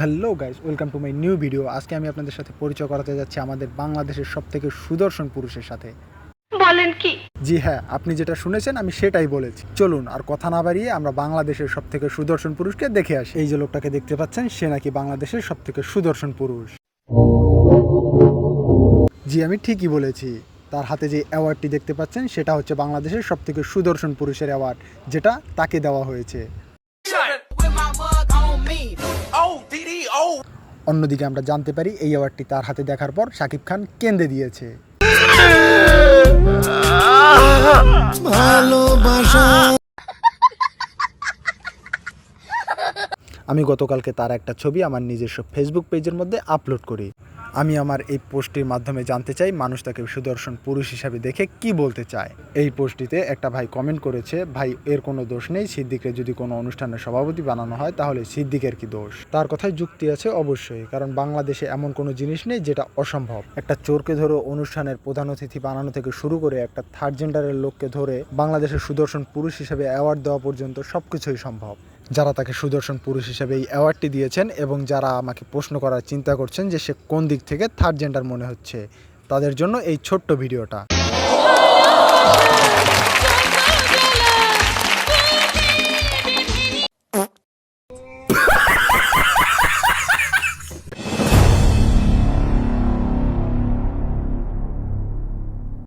Hello guys, welcome to my new video. আজকে আমি আপনাদের সাথে পরিচয় করাতে যাচ্ছি আমাদের বাংলাদেশের সবথেকে সুদর্শন পুরুষের সাথে। বলেন কি? জি হ্যাঁ, আপনি যেটা শুনেছেন আমি সেটাই বলেছি। চলুন আর কথা না বাড়িয়ে আমরা বাংলাদেশের সবথেকে সুদর্শন পুরুষকে দেখে আসি। এই যে লোকটাকে দেখতে পাচ্ছেন, সে নাকি বাংলাদেশের সবথেকে সুদর্শন পুরুষ। জি আমি ঠিকই বলেছি। তার হাতে যে অ্যাওয়ার্ডটি দেখতে পাচ্ছেন সেটা হচ্ছে বাংলাদেশের সবথেকে সুদর্শন পুরুষের অ্যাওয়ার্ড, যেটা তাকে দেওয়া হয়েছে। অন্যদিকে আমরা জানতে পারি এই অ্যাওয়ার্ডটি তার হাতে দেখার পর শাকিব খান কেঁদে দিয়েছে। আমি গতকালকে তার একটা ছবি আমার নিজস্ব ফেসবুক পেজের মধ্যে আপলোড করি। আমি আমার এই পোস্টটির মাধ্যমে জানতে চাই মানুষ তাকে সুদর্শন পুরুষ হিসাবে দেখে কি বলতে চায়। এই পোস্টটিতে একটা ভাই কমেন্ট করেছে, ভাই এর কোনো দোষ নেই, সিদ্দিককে যদি কোনো অনুষ্ঠানের সভাপতি বানানো হয় তাহলে সিদ্দিকের কি দোষ। তার কথায় যুক্তি আছে অবশ্যই, কারণ বাংলাদেশে এমন কোনো জিনিস নেই যেটা অসম্ভব। একটা চোরকে ধরে অনুষ্ঠানের প্রধান অতিথি বানানো থেকে শুরু করে একটা থার্ড জেন্ডারের লোককে ধরে বাংলাদেশের সুদর্শন পুরুষ হিসেবে অ্যাওয়ার্ড দেওয়া পর্যন্ত সবকিছুই সম্ভব। যারা তাকে সুদর্শন পুরুষ হিসেবে এই অ্যাওয়ার্ডটি দিয়েছেন এবং যারা আমাকে প্রশ্ন করার চিন্তা করছেন যে সে কোন দিক থেকে থার্ড জেন্ডার মনে হচ্ছে, তাদের জন্য এই ছোট্ট ভিডিওটা।